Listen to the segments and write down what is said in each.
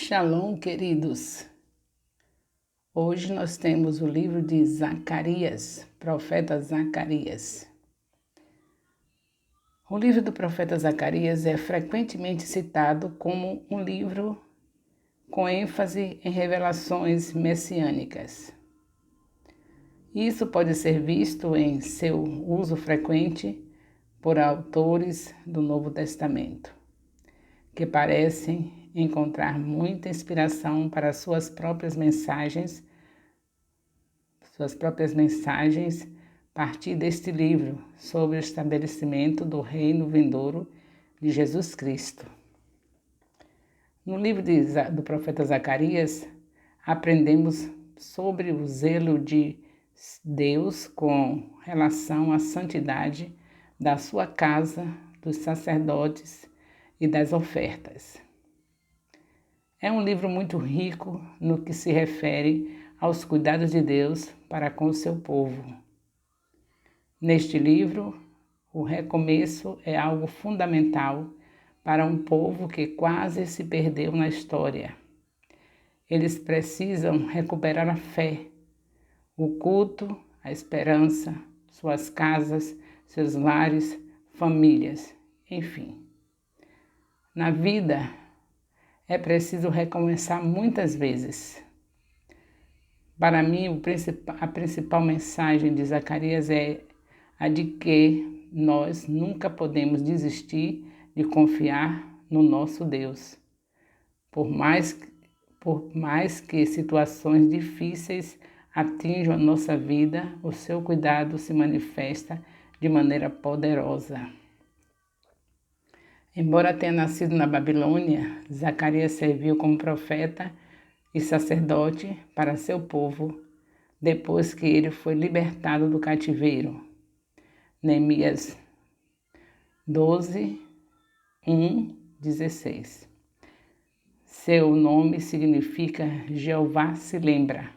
Shalom, queridos! Hoje nós temos o livro de Zacarias, profeta Zacarias. O livro do profeta Zacarias é frequentemente citado como um livro com ênfase em revelações messiânicas. Isso pode ser visto em seu uso frequente por autores do Novo Testamento, que parecem encontrar muita inspiração para suas próprias mensagens a partir deste livro sobre o estabelecimento do reino vindouro de Jesus Cristo. No livro do profeta Zacarias, aprendemos sobre o zelo de Deus com relação à santidade da sua casa, dos sacerdotes e das ofertas. É um livro muito rico no que se refere aos cuidados de Deus para com o seu povo. Neste livro, o recomeço é algo fundamental para um povo que quase se perdeu na história. Eles precisam recuperar a fé, o culto, a esperança, suas casas, seus lares, famílias, enfim. Na vida, é preciso recomeçar muitas vezes. Para mim, a principal mensagem de Zacarias é a de que nós nunca podemos desistir de confiar no nosso Deus. Por mais que situações difíceis atinjam a nossa vida, o seu cuidado se manifesta de maneira poderosa. Embora tenha nascido na Babilônia, Zacarias serviu como profeta e sacerdote para seu povo depois que ele foi libertado do cativeiro. Neemias 12, 16. Seu nome significa Jeová se lembra.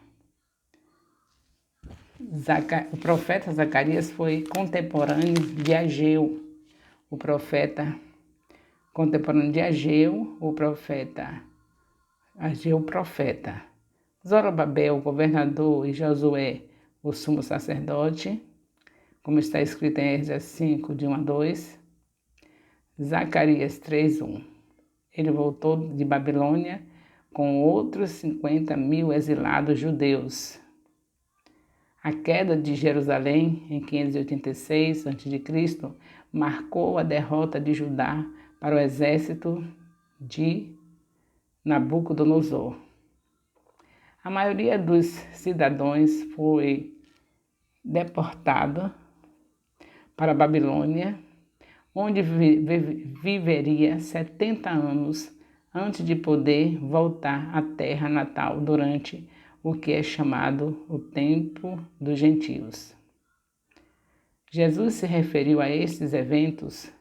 O profeta Zacarias foi contemporâneo de Ageu, o profeta Zorobabel, o governador, e Josué, o sumo sacerdote, como está escrito em Esdras 5, de 1 a 2. Zacarias 3, 1. Ele voltou de Babilônia com outros 50.000 exilados judeus. A queda de Jerusalém, em 586 a.C., marcou a derrota de Judá para o exército de Nabucodonosor. A maioria dos cidadãos foi deportada para a Babilônia, onde viveria 70 anos antes de poder voltar à terra natal durante o que é chamado o Tempo dos Gentios. Jesus se referiu a estes eventos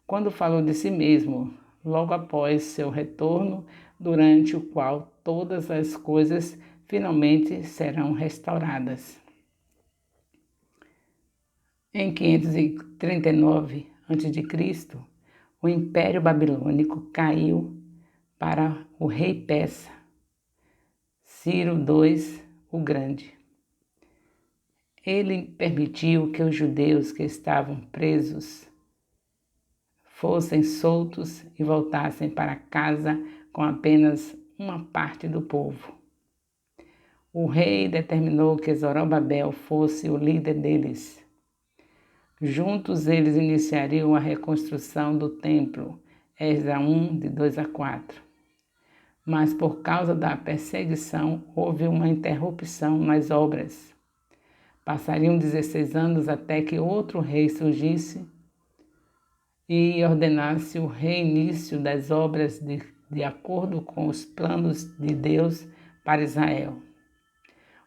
quando falou de si mesmo, logo após seu retorno, durante o qual todas as coisas finalmente serão restauradas. Em 539 a.C., o Império Babilônico caiu para o rei persa, Ciro II o Grande. Ele permitiu que os judeus que estavam presos fossem soltos e voltassem para casa com apenas uma parte do povo. O rei determinou que Zorobabel fosse o líder deles. Juntos eles iniciariam a reconstrução do templo, Esdras 1, de 2 a 4. Mas por causa da perseguição, houve uma interrupção nas obras. Passariam 16 anos até que outro rei surgisse e ordenasse o reinício das obras de acordo com os planos de Deus para Israel.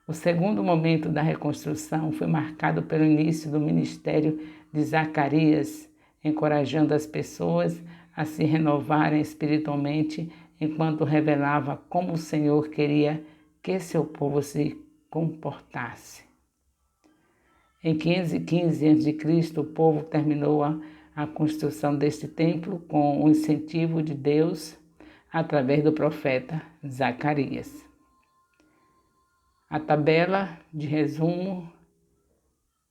O segundo momento da reconstrução foi marcado pelo início do ministério de Zacarias, encorajando as pessoas a se renovarem espiritualmente enquanto revelava como o Senhor queria que seu povo se comportasse. Em 515 a.C., o povo terminou a construção deste templo com o incentivo de Deus. através do profeta Zacarias. A tabela de resumo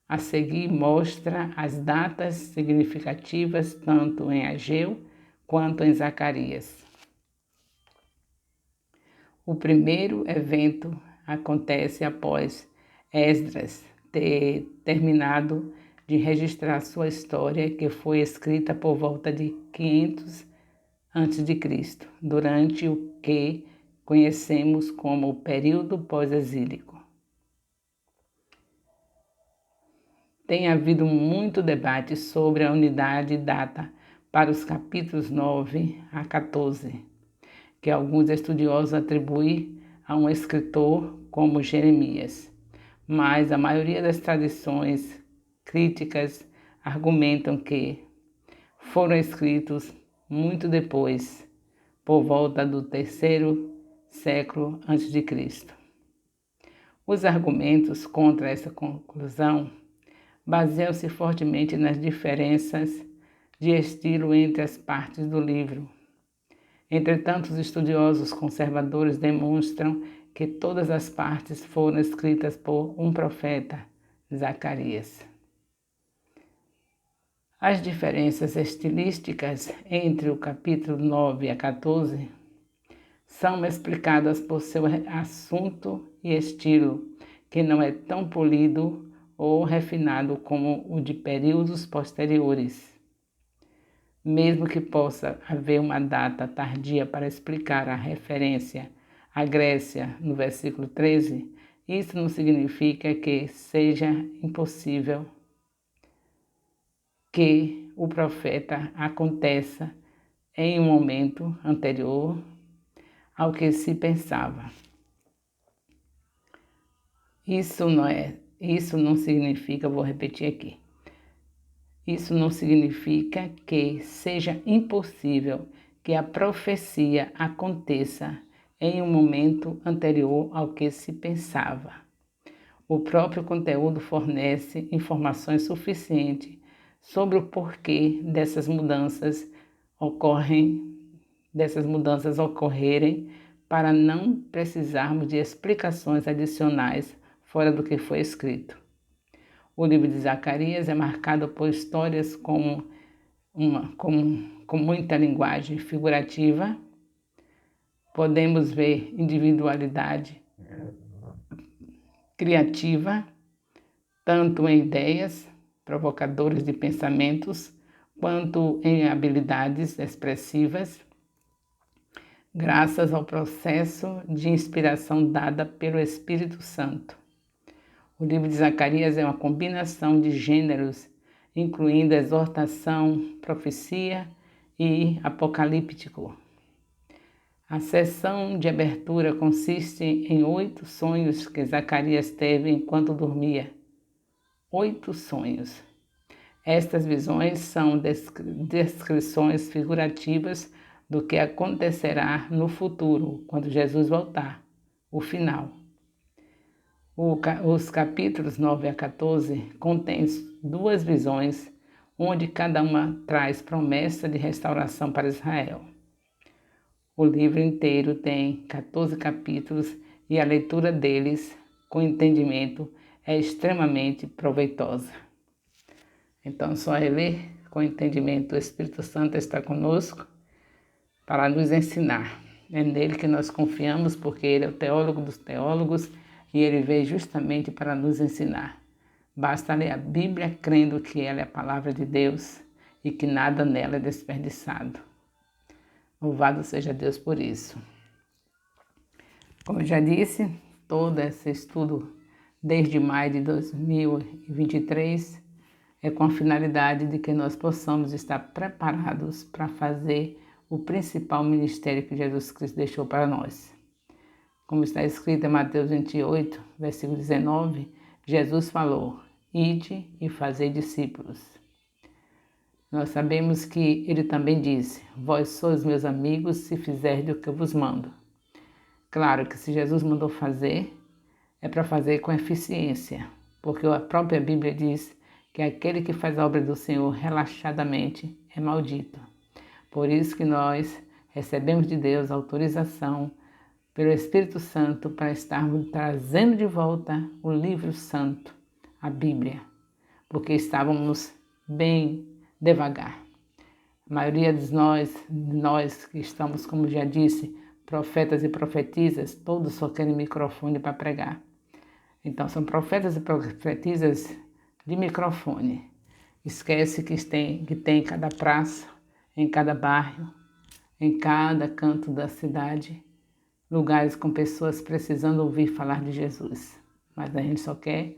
a seguir mostra as datas significativas tanto em Ageu quanto em Zacarias. O primeiro evento acontece após Esdras ter terminado de registrar sua história, que foi escrita por volta de 500 a.C., durante o que conhecemos como o período pós-exílico. Tem havido muito debate sobre a unidade de data para os capítulos 9 a 14, que alguns estudiosos atribuem a um escritor como Jeremias, mas a maioria das tradições críticas argumentam que foram escritos muito depois, por volta do 3º século a.C. Os argumentos contra essa conclusão baseiam-se fortemente nas diferenças de estilo entre as partes do livro. Entretanto, os estudiosos conservadores demonstram que todas as partes foram escritas por um profeta, Zacarias. As diferenças estilísticas entre o capítulo 9 a 14 são explicadas por seu assunto e estilo, que não é tão polido ou refinado como o de períodos posteriores. Mesmo que possa haver uma data tardia para explicar a referência à Grécia no versículo 13, isso não significa que seja impossível que o profeta aconteça em um momento anterior ao que se pensava. Isso não significa, vou repetir aqui, isso não significa que seja impossível que a profecia aconteça em um momento anterior ao que se pensava. O próprio conteúdo fornece informações suficientes sobre o porquê dessas mudanças ocorrerem para não precisarmos de explicações adicionais fora do que foi escrito. O livro de Zacarias é marcado por histórias com muita linguagem figurativa. Podemos ver individualidade criativa, tanto em ideias provocadoras de pensamentos, quanto em habilidades expressivas, graças ao processo de inspiração dada pelo Espírito Santo. O livro de Zacarias é uma combinação de gêneros, incluindo exortação, profecia e apocalíptico. A sessão de abertura consiste em 8 sonhos que Zacarias teve enquanto dormia. 8 sonhos. Estas visões são descrições figurativas do que acontecerá no futuro, quando Jesus voltar, o final. Os capítulos 9 a 14 contêm 2 visões, onde cada uma traz promessa de restauração para Israel. O livro inteiro tem 14 capítulos e a leitura deles, com entendimento, é extremamente proveitosa. Então, só reler com entendimento. O Espírito Santo está conosco para nos ensinar. É nele que nós confiamos, porque ele é o teólogo dos teólogos e ele veio justamente para nos ensinar. Basta ler a Bíblia crendo que ela é a palavra de Deus e que nada nela é desperdiçado. Louvado seja Deus por isso. Como eu já disse, todo esse estudo desde maio de 2023 é com a finalidade de que nós possamos estar preparados para fazer o principal ministério que Jesus Cristo deixou para nós. Como está escrito em Mateus 28, versículo 19, Jesus falou: "Ide e fazei discípulos." Nós sabemos que ele também disse: "Vós sois meus amigos se fizerdes o que eu vos mando." Claro que se Jesus mandou fazer, é para fazer com eficiência, porque a própria Bíblia diz que aquele que faz a obra do Senhor relaxadamente é maldito. Por isso que nós recebemos de Deus autorização pelo Espírito Santo para estarmos trazendo de volta o livro santo, a Bíblia, porque estávamos bem devagar. A maioria de nós que estamos, como já disse, profetas e profetisas, todos só querem microfone para pregar. Então, são profetas e profetisas de microfone. Esquece que tem em cada praça, em cada bairro, em cada canto da cidade, lugares com pessoas precisando ouvir falar de Jesus. Mas a gente só quer,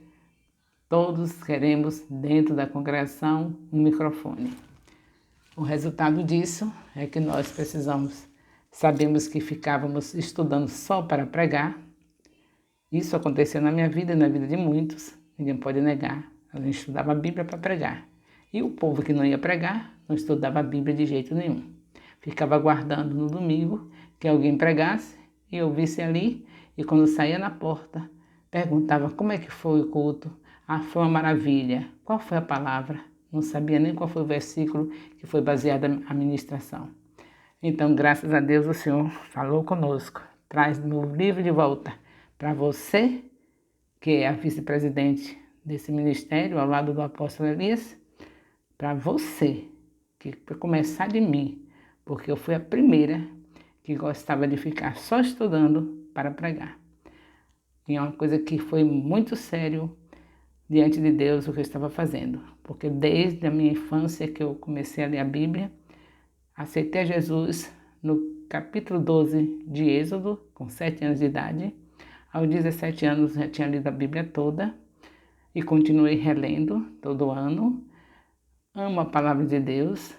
todos queremos, dentro da congregação, um microfone. O resultado disso é que nós sabemos que ficávamos estudando só para pregar. Isso aconteceu na minha vida e na vida de muitos, ninguém pode negar. A gente estudava a Bíblia para pregar. E o povo que não ia pregar, não estudava a Bíblia de jeito nenhum. Ficava aguardando no domingo que alguém pregasse e ouvisse ali, e quando saía na porta, perguntava como é que foi o culto. Ah, foi uma maravilha. Qual foi a palavra? Não sabia nem qual foi o versículo que foi baseada a ministração. Então, graças a Deus, o Senhor falou conosco. Traz meu livro de volta para você, que é a vice-presidente desse ministério, ao lado do apóstolo Elias, para você, que para começar de mim, porque eu fui a primeira que gostava de ficar só estudando para pregar. E é uma coisa que foi muito sério diante de Deus o que eu estava fazendo, porque desde a minha infância que eu comecei a ler a Bíblia, aceitei a Jesus no capítulo 12 de Êxodo, com 7 anos de idade. Aos 17 anos já tinha lido a Bíblia toda e continuei relendo todo ano. Amo a palavra de Deus,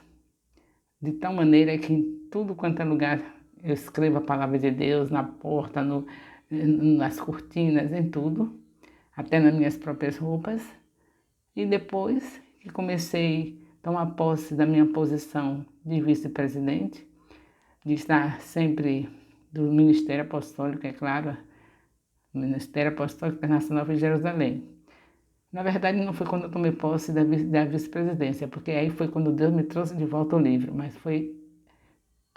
de tal maneira que em tudo quanto é lugar eu escrevo a palavra de Deus, na porta, nas cortinas, em tudo, até nas minhas próprias roupas. E depois que comecei a tomar posse da minha posição de vice-presidente, de estar sempre do Ministério Apostólico, é claro, Ministério Apostólico Internacional de Jerusalém. Na verdade, não foi quando eu tomei posse da vice-presidência, porque aí foi quando Deus me trouxe de volta o livro, mas foi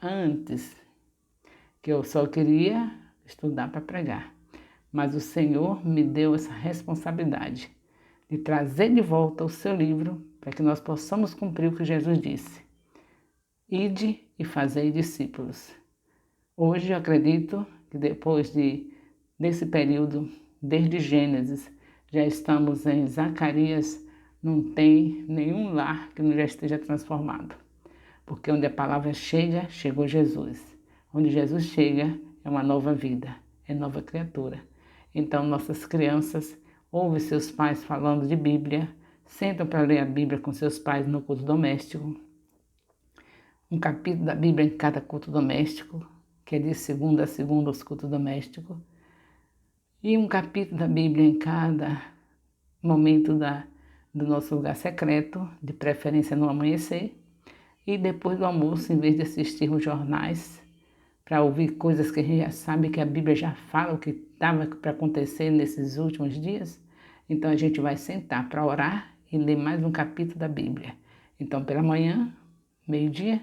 antes, que eu só queria estudar para pregar. Mas o Senhor me deu essa responsabilidade de trazer de volta o seu livro para que nós possamos cumprir o que Jesus disse. Ide e fazei discípulos. Hoje eu acredito que depois desse período, desde Gênesis, já estamos em Zacarias, não tem nenhum lar que não já esteja transformado. Porque onde a palavra chega, chegou Jesus. Onde Jesus chega, é uma nova vida, é nova criatura. Então, nossas crianças ouvem seus pais falando de Bíblia, sentam para ler a Bíblia com seus pais no culto doméstico. Um capítulo da Bíblia em cada culto doméstico, que é de segunda a segunda os cultos domésticos. E um capítulo da Bíblia em cada momento do nosso lugar secreto, de preferência no amanhecer. E depois do almoço, em vez de assistirmos jornais, para ouvir coisas que a gente já sabe que a Bíblia já fala o que estava para acontecer nesses últimos dias, então a gente vai sentar para orar e ler mais um capítulo da Bíblia. Então, pela manhã, meio-dia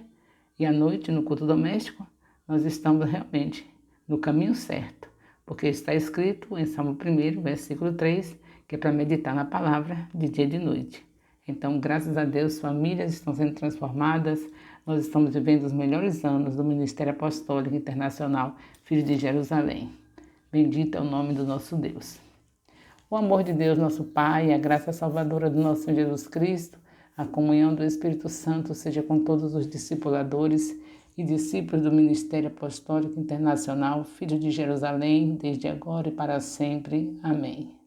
e à noite, no culto doméstico, nós estamos realmente no caminho certo, porque está escrito em Salmo 1, versículo 3, que é para meditar na palavra de dia e de noite. Então, graças a Deus, famílias estão sendo transformadas, nós estamos vivendo os melhores anos do Ministério Apostólico Internacional Filho de Jerusalém. Bendito é o nome do nosso Deus. O amor de Deus, nosso Pai, a graça salvadora do nosso Senhor Jesus Cristo, a comunhão do Espírito Santo seja com todos os discipuladores e discípulos do Ministério Apostólico Internacional Filho de Jerusalém, desde agora e para sempre. Amém.